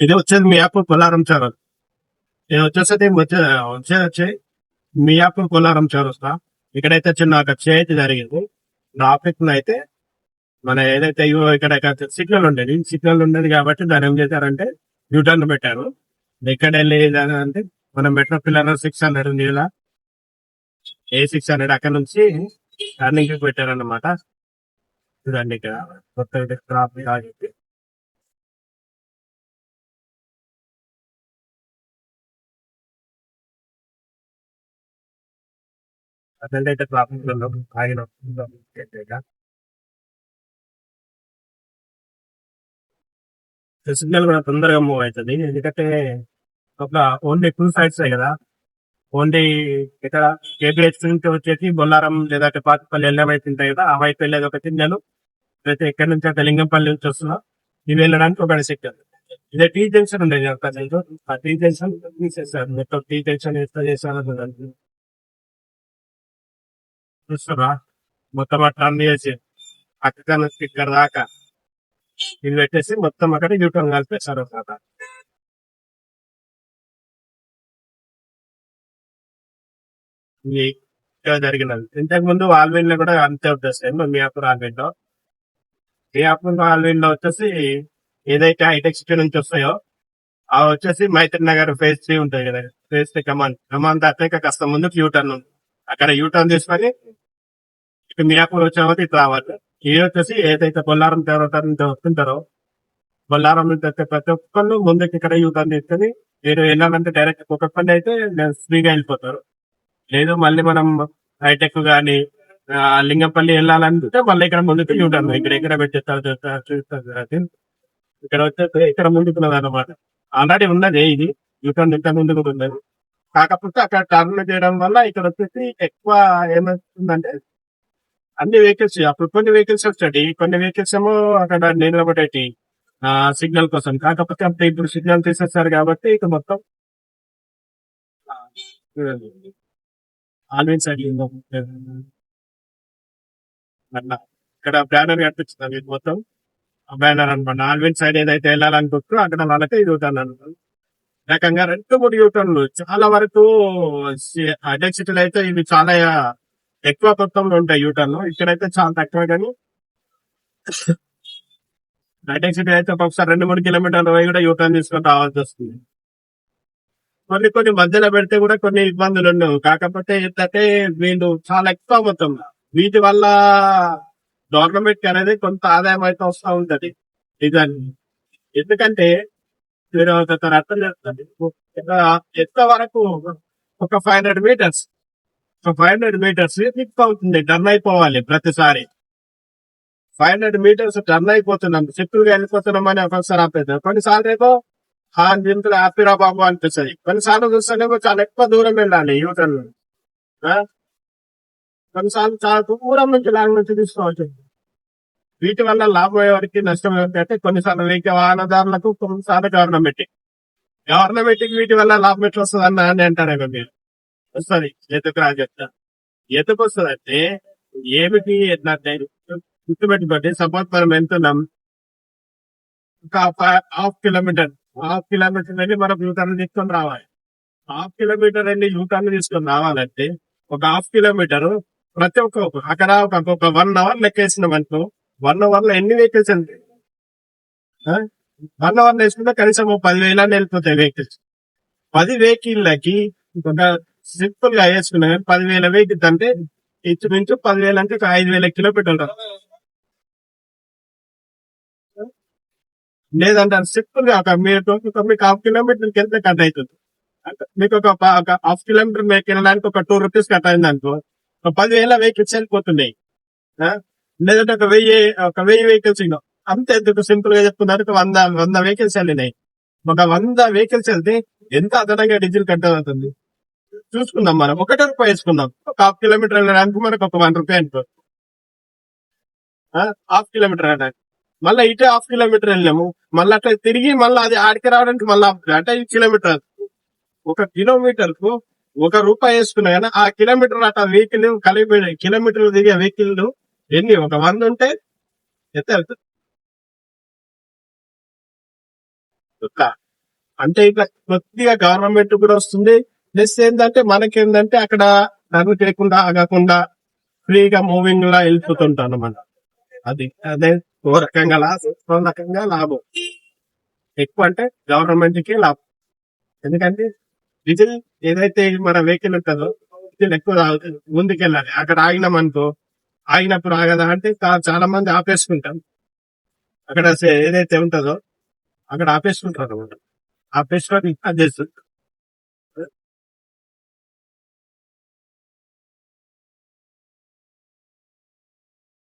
ఇది వచ్చేది మియాపూర్ కొల్లారం చౌరస్తా. ఇది వచ్చేసి మియాపూర్ కొల్లారం చౌరస్తా. ఇక్కడైతే చిన్న ఒక చేతి జరిగింది. ట్రాఫిక్ లో అయితే మన ఏదైతే ఇక్కడ సిగ్నల్ ఉండేది కాబట్టి దాన్ని ఏం చేశారంటే యూటర్న్ పెట్టారు. ఎక్కడ వెళ్ళి అంటే మనం మెట్రో పిల్లర్ 600 ఉంది ఇలా A600 అక్కడ నుంచి టర్నింగ్ పెట్టారన్నమాట. చూడండి ఇక్కడ కొత్త ట్రాఫిక్ ఆగింది. అదంటే ట్రాఫిక్ లో ఆగిన సిగ్నల్ కూడా తొందరగా మూవ్ అవుతుంది. ఎందుకంటే ఒక ఓన్లీ 2 సైడ్స్ కదా. ఓన్లీ ఇక్కడ కేబిహెచ్ నుంచి వచ్చేసి బొల్లారం లేదా పాతిపల్లి వెళ్ళే వైపు ఉంటాయి కదా, ఆ వైపు వెళ్ళేది ఒక సిగ్నల్. అయితే ఎక్కడి నుంచి అయితే లింగంపల్లి నుంచి వస్తున్నా ఇవి వెళ్ళడానికి ఒక సిగ్నల్. ఇదే టీ జంక్షన్ ఉండేది ఒక నేను ఆ టీ జంక్షన్ తీసేసారు. మొత్తం టీ జంక్షన్ ఎంత చేశారు చూస్తారా. మొత్తం అట్లా అన్ని చేసి అక్కడ నుంచి ఇక్కడ దాకా ఇది పెట్టేసి మొత్తం అక్కడ యూటర్న్ కలిపేశారు అన్నమాట. ఇది ఇక్కడ జరిగినది. ఇంతకు ముందు ఆల్విన్ లో కూడా అంతే వచ్చేస్తాయి. మియాపూర్ ఆల్విన్ లో వచ్చేసి ఏదైతే హైటెక్ సిటీ నుంచి వస్తాయో ఆ వచ్చేసి మైత్రి నగర్ ఫేజ్ 3 ఉంటాయి కదా. ఫేజ్ 3 కమాన్ దాకా ఇంకా కాస్త ముందుకు యూటర్న్ ఉంది. అక్కడ యూటర్న్ తీసుకొని ఇక మియాపూర్ వచ్చామని ఇట్లా రావాలి. ఇది వచ్చేసి ఏదైతే బొల్లారం వస్తుంటారో బొల్లారం నుంచి వచ్చే ప్రతి ఒక్కళ్ళు ముందుకు ఇక్కడ యూటర్న్ తీసుకొని మీరు వెళ్ళాలంటే డైరెక్ట్ కుక్కపల్లి అయితే ఫ్రీగా వెళ్ళిపోతారు. లేదు మళ్ళీ మనం హైటెక్ గానీ లింగంపల్లి వెళ్ళాలంటే మళ్ళీ ఇక్కడ ముందుకు యూటర్న్ ఇక్కడ పెట్టేస్తారు చూస్తారు. ఇక్కడ వచ్చేసి ఇక్కడ ముందుకు అనమాట. ఆల్రెడీ ఉన్నది ఇది యూటర్న్ ఇంత ముందుకు ఉన్నది. కాకపోతే అక్కడ టర్న్ చేయడం వల్ల ఇక్కడ వచ్చేసి ఎక్కువ ఏమవుతుందంటే అన్ని వెహికల్స్ అప్పుడు కొన్ని వెహికల్స్ వచ్చాయి, కొన్ని వెహికల్స్ ఏమో అక్కడ నిలబడేటి సిగ్నల్ కోసం. కాకపోతే అప్పుడు ఇప్పుడు సిగ్నల్ తీసేస్తారు కాబట్టి ఇక మొత్తం ఆల్విన్ సైడ్ అట్లా ఇక్కడ బ్యానర్ కనిపిస్తుంది మొత్తం బ్యానర్ అనమాట. ఆల్విన్ సైడ్ ఏదైతే వెళ్ళాలనుకుంటారో అక్కడ వాళ్ళకి యూటర్న్ అనమాట. రకంగా 2-3 యూటర్న్లు చాలా వరకు హైటెక్ సిటీలో అయితే ఇవి చాలా ఎక్కువ మొత్తంలో ఉంటాయి యూటర్న్. ఇక్కడైతే చాలా తక్కువ. కానీ హైటెక్ సిటీ అయితే ఒకసారి 2-3 కిలోమీటర్ల పోయి కూడా యూటర్న్ తీసుకొని రావాల్సి వస్తుంది. కొన్ని మధ్యలో పెడితే కూడా కొన్ని ఇబ్బందులు ఉండవు. కాకపోతే ఏంటంటే వీళ్ళు చాలా ఎక్కువ మొత్తం వీటి వల్ల గవర్నమెంట్ కి అనేది కొంత ఆదాయం అయితే వస్తూ ఉంటది నిజాన్ని. ఎందుకంటే మీరు అర్థం చేస్తుంది ఎంత వరకు ఒక 500 మీటర్స్ ఫిక్స్ అవుతుంది. టర్న్ అయిపోవాలి ప్రతిసారి. 500 మీటర్స్ టర్న్ అయిపోతున్నాం, సెక్యూర్ గా వెళ్ళిపోతున్నాం అని ఒకసారి ఆపేద్దాం. కొన్నిసార్లు ఏమో దీంట్లో హ్యాపీరా బాబు అనిపిస్తుంది. కొన్నిసార్లు చూస్తేనేమో చాలా ఎక్కువ దూరం వెళ్ళాలి యూటర్న్. కొన్నిసార్లు చాలా దూరం నుంచి లాంగ్ నుంచి తీసుకోవచ్చు. వీటి వల్ల లాభం ఎవరికి నష్టం ఎవరికి అంటే కొన్నిసార్లు వాహనదారులకు, కొన్నిసార్లు గవర్నమెంట్ వీటి వల్ల లాభం ఎట్లా వస్తుంది అని అంటారేమో మీరు. వస్తుంది ఎందుకు రా చెప్తా. ఎందుకు వస్తుంది అంటే ఏమిటి ఎట్లంటే గుర్తుపెట్టుకోండి. సపోజ్ మనం వెళ్తున్నాం ఒక హాఫ్ కిలోమీటర్ వెళ్ళి మనం యూటర్న్ తీసుకొని రావాలి. హాఫ్ కిలోమీటర్ వెళ్ళి యూటర్న్ తీసుకొని రావాలంటే ఒక హాఫ్ కిలోమీటర్ ప్రతి ఒక్క అక్కడ ఒక 1 అవర్ లెక్కేసినాం అనుకో. 1 అవర్ లో ఎన్ని వెహికల్స్ అండి? 1 అవర్ వేసుకుంటే కనీసం 10,000 వెళ్ళిపోతాయి వెహికల్స్. 10 వెహికల్లకి ఒక సింపుల్ గా వేసుకున్నా 10,000 వెహికల్స్ అంటే ఇంచుమించు 10,000 అంటే 5,000 కిలోమీటర్లు. లేదంటే సింపుల్ గా మీకు హాఫ్ కిలోమీటర్కి వెళ్తే కట్ అవుతుంది. మీకు ఒక హాఫ్ కిలోమీటర్ మీకు వెళ్ళడానికి ఒక 2 రూపీస్ కట్ అయింది అనుకో, ఒక 10,000 వెహికల్స్ వెళ్ళిపోతున్నాయి. లేదంటే ఒక 1000 వెహికల్స్ అంతే. ఎందుకు సింపుల్ గా చెప్పుకున్నారు, 100 వెహికల్స్ వెళ్ళినాయి. ఒక 100 వెహికల్స్ వెళ్తే ఎంత అదనంగా డీజిల్ కట్ అవుతుంది చూసుకుందాం. మనం 1 రూపాయి వేసుకుందాం. ఒక హాఫ్ కిలోమీటర్ వెళ్ళడానికి మనకు ఒక 1 రూపాయి అనుకో. హాఫ్ కిలోమీటర్ వెళ్ళడానికి మళ్ళీ ఇటే హాఫ్ కిలోమీటర్ వెళ్ళాము. మళ్ళీ అట్లా తిరిగి మళ్ళీ అది ఆడికి రావడానికి మళ్ళీ అంటే 5 కిలోమీటర్. 1 కిలోమీటర్ కు 1 రూపాయి వేసుకున్నా కానీ ఆ కిలోమీటర్ అట్లా వెహికల్ కలిపి కిలోమీటర్లు దిగే వెహికల్ ఎన్ని ఒక 100 ఉంటే ఎంత వెళ్తుంది? అంటే ఇట్లా కొద్దిగా గవర్నమెంట్ కూడా వస్తుంది. ప్లస్ ఏంటంటే మనకేంటంటే అక్కడ టర్న్ చేయకుండా ఆగకుండా ఫ్రీగా మూవింగ్ లా వెళ్ళిపోతుంటాం అన్నమాట. అదే ఓ రకంగా లాభం, ఓ రకంగా లాభం. ఎక్కువ అంటే గవర్నమెంట్ కి లాభం. ఎందుకంటే డీజిల్ ఏదైతే మన వెహికల్ ఉంటుందో డీజిల్ ఎక్కువ ముందుకెళ్ళాలి. అక్కడ ఆగినాం అనుకో, ఆగినప్పుడు ఆగదా అంటే చాలా మంది ఆపేసుకుంటాం. అక్కడ ఏదైతే ఉంటుందో అక్కడ ఆపేసుకుంటారు అనమాట. ఆపేసుకొని అది చేస్తుంది.